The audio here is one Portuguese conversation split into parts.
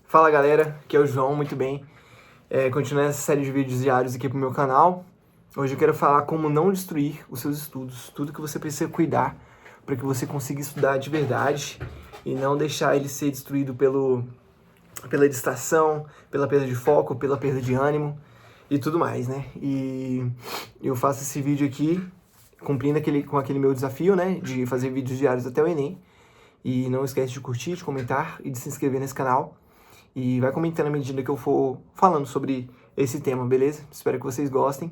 Fala galera, aqui é o João, muito bem. Continuando essa série de vídeos diários aqui pro meu canal. Hoje eu quero falar como não destruir os seus estudos, tudo que você precisa cuidar para que você consiga estudar de verdade e não deixar ele ser destruído pela distração, pela perda de foco, pela perda de ânimo e tudo mais, né? E eu faço esse vídeo aqui cumprindo com aquele meu desafio, né, de fazer vídeos diários até o Enem. E não esquece de curtir, de comentar e de se inscrever nesse canal. E vai comentando à medida que eu for falando sobre esse tema, beleza? Espero que vocês gostem.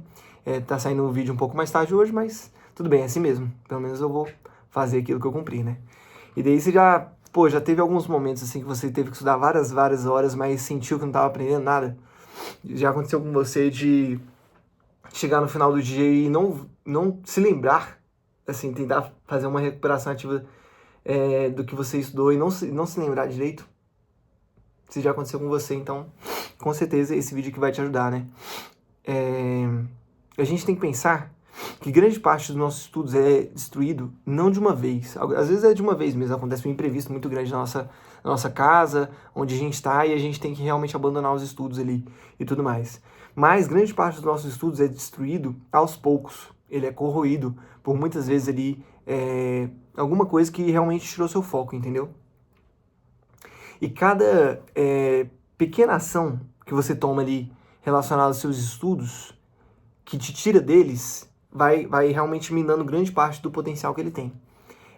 Tá saindo um vídeo um pouco mais tarde hoje, mas tudo bem, é assim mesmo. Pelo menos eu vou fazer aquilo que eu cumpri, né? E daí você já teve alguns momentos assim que você teve que estudar várias horas, mas sentiu que não estava aprendendo nada? Já aconteceu com você de chegar no final do dia e não se lembrar, assim, tentar fazer uma recuperação ativa do que você estudou e não se lembrar direito? Se já aconteceu com você, então com certeza esse vídeo aqui vai te ajudar, né? A gente tem que pensar que grande parte dos nossos estudos é destruído não de uma vez. Às vezes é de uma vez mesmo, acontece um imprevisto muito grande na nossa casa, onde a gente está, e a gente tem que realmente abandonar os estudos ali e tudo mais. Mas grande parte dos nossos estudos é destruído aos poucos. Ele é corroído por muitas vezes ali alguma coisa que realmente tirou seu foco, entendeu? E cada pequena ação que você toma ali relacionada aos seus estudos, que te tira deles, vai realmente minando grande parte do potencial que ele tem.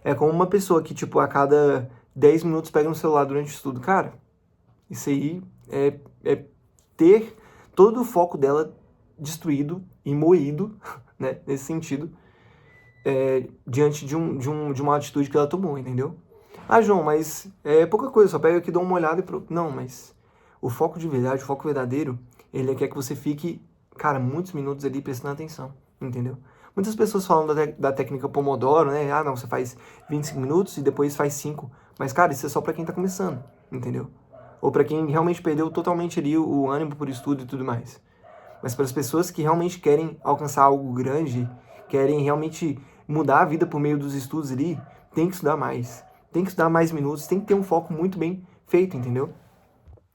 É como uma pessoa que, tipo, a cada 10 minutos pega no celular durante o estudo. Cara, isso aí é ter todo o foco dela destruído e moído, né, nesse sentido, diante de uma atitude que ela tomou, entendeu? Ah, João, mas é pouca coisa, só pega aqui, dá uma olhada e pronto. Não, mas o foco de verdade, o foco verdadeiro, ele quer que você fique, cara, muitos minutos ali prestando atenção, entendeu? Muitas pessoas falam da técnica Pomodoro, né? Ah, não, você faz 25 minutos e depois faz 5. Mas, cara, isso é só pra quem tá começando, entendeu? Ou pra quem realmente perdeu totalmente ali o ânimo por estudo e tudo mais. Mas para as pessoas que realmente querem alcançar algo grande, querem realmente mudar a vida por meio dos estudos ali, tem que estudar mais. Tem que estudar mais minutos, tem que ter um foco muito bem feito, entendeu?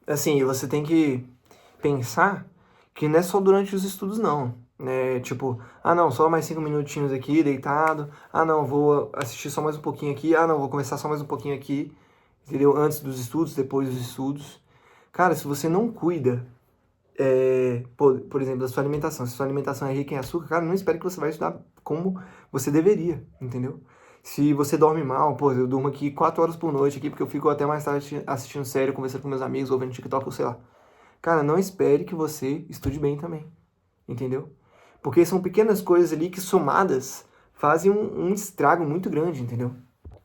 Assim, você tem que pensar que não é só durante os estudos, não. Né? Tipo, ah não, só mais 5 minutinhos aqui, deitado. Ah não, vou assistir só mais um pouquinho aqui. Ah não, vou começar só mais um pouquinho aqui. Entendeu? Antes dos estudos, depois dos estudos. Cara, se você não cuida por exemplo, da sua alimentação. Se sua alimentação é rica em açúcar, cara, não espere que você vai estudar como você deveria, entendeu? Se você dorme mal, pô, eu durmo aqui 4 horas por noite aqui, porque eu fico até mais tarde assistindo série, conversando com meus amigos, ou vendo TikTok, ou sei lá. Cara, não espere que você estude bem também, entendeu? Porque são pequenas coisas ali que somadas fazem um estrago muito grande, entendeu?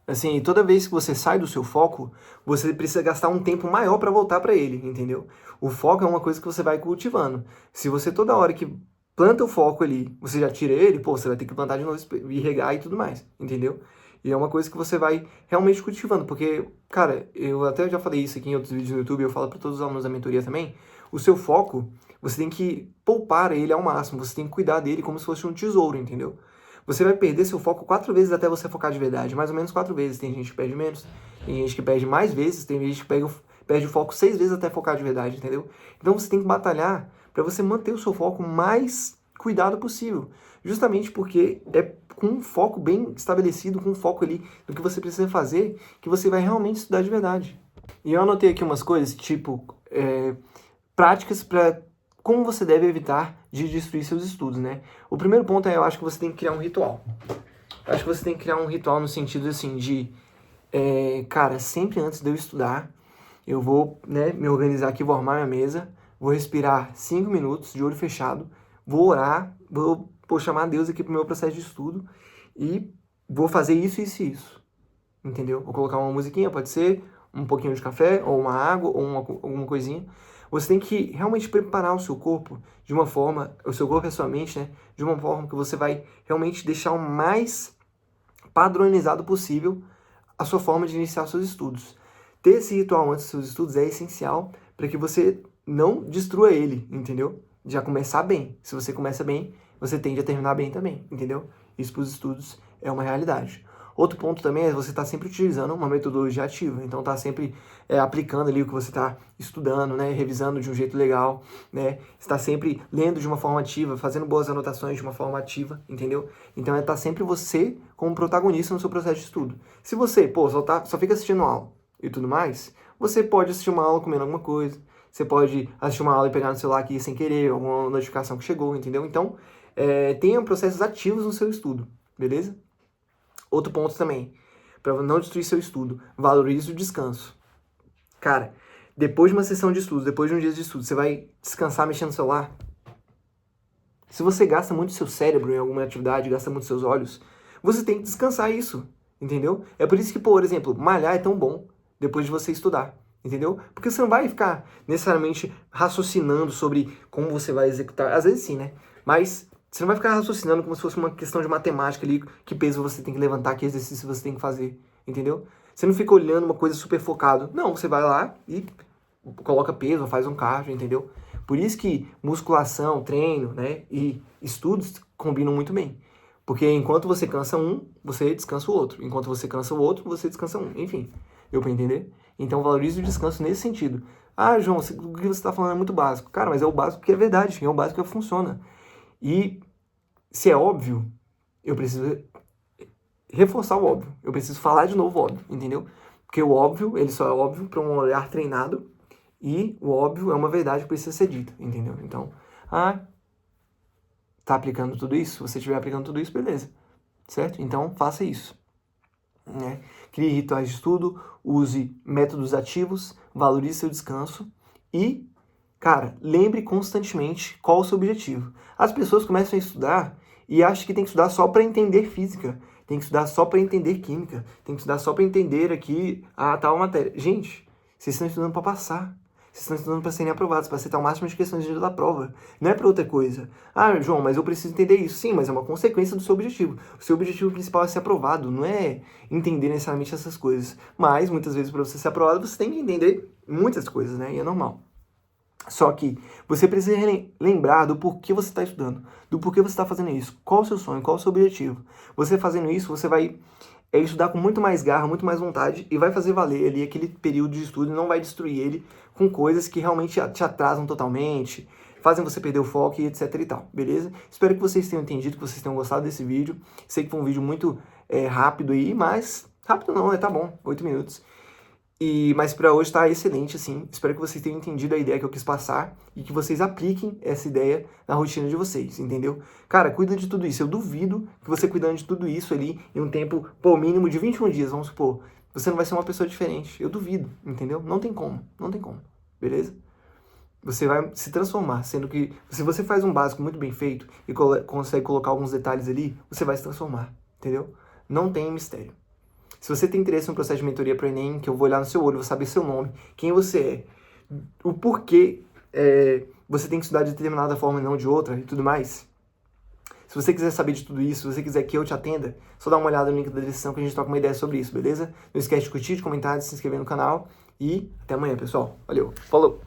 Assim, toda vez que você sai do seu foco, você precisa gastar um tempo maior para voltar para ele, entendeu? O foco é uma coisa que você vai cultivando. Se você toda hora que planta o foco ali, você já tira ele, pô, você vai ter que plantar de novo e regar e tudo mais, entendeu? E é uma coisa que você vai realmente cultivando, porque, cara, eu até já falei isso aqui em outros vídeos no YouTube, eu falo para todos os alunos da mentoria também, o seu foco, você tem que poupar ele ao máximo, você tem que cuidar dele como se fosse um tesouro, entendeu? Você vai perder seu foco 4 vezes até você focar de verdade. Mais ou menos 4 vezes. Tem gente que perde menos, tem gente que perde mais vezes, tem gente que perde o foco 6 vezes até focar de verdade, entendeu? Então você tem que batalhar para você manter o seu foco mais cuidado possível. Justamente porque é com um foco bem estabelecido, com um foco ali do que você precisa fazer, que você vai realmente estudar de verdade. E eu anotei aqui umas coisas, tipo, práticas para como você deve evitar de destruir seus estudos, né? O primeiro ponto eu acho que você tem que criar um ritual. Eu acho que você tem que criar um ritual no sentido, assim, de... cara, sempre antes de eu estudar, eu vou, né, me organizar aqui, vou arrumar minha mesa, vou respirar 5 minutos de olho fechado, vou orar, vou chamar Deus aqui pro meu processo de estudo e vou fazer isso, isso e isso. Entendeu? Vou colocar uma musiquinha, pode ser um pouquinho de café, ou uma água, ou alguma coisinha. Você tem que realmente preparar o seu corpo de uma forma, o seu corpo e a sua mente, né? De uma forma que você vai realmente deixar o mais padronizado possível a sua forma de iniciar os seus estudos. Ter esse ritual antes dos seus estudos é essencial para que você não destrua ele, entendeu? Já começar bem. Se você começa bem, você tende a terminar bem também, entendeu? Isso para os estudos é uma realidade. Outro ponto também é você estar sempre utilizando uma metodologia ativa, então tá sempre aplicando ali o que você está estudando, né, revisando de um jeito legal, né, está sempre lendo de uma forma ativa, fazendo boas anotações de uma forma ativa, entendeu? Então é estar sempre você como protagonista no seu processo de estudo. Se você, pô, só fica assistindo aula e tudo mais, você pode assistir uma aula comendo alguma coisa, você pode assistir uma aula e pegar no celular aqui sem querer, alguma notificação que chegou, entendeu? Então, tenha processos ativos no seu estudo, beleza? Outro ponto também, para não destruir seu estudo, valorize o descanso. Cara, depois de uma sessão de estudo, depois de um dia de estudo, você vai descansar mexendo no celular? Se você gasta muito seu cérebro em alguma atividade, gasta muito seus olhos, você tem que descansar isso, entendeu? É por isso que, por exemplo, malhar é tão bom depois de você estudar, entendeu? Porque você não vai ficar necessariamente raciocinando sobre como você vai executar, às vezes sim, né? Mas você não vai ficar raciocinando como se fosse uma questão de matemática ali, que peso você tem que levantar, que exercício você tem que fazer, entendeu? Você não fica olhando uma coisa super focado. Não, você vai lá e coloca peso, faz um cardio, entendeu? Por isso que musculação, treino, né, e estudos combinam muito bem. Porque enquanto você cansa um, você descansa o outro. Enquanto você cansa o outro, você descansa um. Enfim, deu pra entender? Então valorize o descanso nesse sentido. Ah, João, o que você está falando é muito básico. Cara, mas é o básico que é verdade, é o básico que funciona. E se é óbvio, eu preciso reforçar o óbvio. Eu preciso falar de novo o óbvio, entendeu? Porque o óbvio, ele só é óbvio para um olhar treinado e o óbvio é uma verdade que precisa ser dita, entendeu? Então, tá aplicando tudo isso? Se você estiver aplicando tudo isso, beleza, certo? Então, faça isso, né? Crie rituais de estudo, use métodos ativos, valorize seu descanso e, cara, lembre constantemente qual o seu objetivo. As pessoas começam a estudar e acham que tem que estudar só para entender física, tem que estudar só para entender química, tem que estudar só para entender aqui a tal matéria. Gente, vocês estão estudando para passar. Vocês estão estudando para serem aprovados, para acertar o máximo de questões de da prova. Não é para outra coisa. Ah, João, mas eu preciso entender isso. Sim, mas é uma consequência do seu objetivo. O seu objetivo principal é ser aprovado, não é entender necessariamente essas coisas. Mas, muitas vezes, para você ser aprovado, você tem que entender muitas coisas, né? E é normal. Só que você precisa lembrar do porquê você está estudando, do porquê você está fazendo isso, qual o seu sonho, qual o seu objetivo. Você fazendo isso, você vai estudar com muito mais garra, muito mais vontade e vai fazer valer ali aquele período de estudo e não vai destruir ele com coisas que realmente te atrasam totalmente, fazem você perder o foco e etc e tal, beleza? Espero que vocês tenham entendido, que vocês tenham gostado desse vídeo. Sei que foi um vídeo muito rápido aí, mas rápido não, né? Tá bom, 8 minutos. Mas para hoje tá excelente, assim. Espero que vocês tenham entendido a ideia que eu quis passar e que vocês apliquem essa ideia na rotina de vocês, entendeu? Cara, cuida de tudo isso. Eu duvido que você cuidando de tudo isso ali em um tempo, mínimo de 21 dias, vamos supor, você não vai ser uma pessoa diferente. Eu duvido, entendeu? Não tem como, beleza? Você vai se transformar, sendo que se você faz um básico muito bem feito e consegue colocar alguns detalhes ali, você vai se transformar, entendeu? Não tem mistério. Se você tem interesse no processo de mentoria para o Enem, que eu vou olhar no seu olho, vou saber seu nome, quem você é, o porquê você tem que estudar de determinada forma e não de outra e tudo mais. Se você quiser saber de tudo isso, se você quiser que eu te atenda, só dá uma olhada no link da descrição que a gente troca uma ideia sobre isso, beleza? Não esquece de curtir, de comentar, de se inscrever no canal e até amanhã, pessoal. Valeu, falou!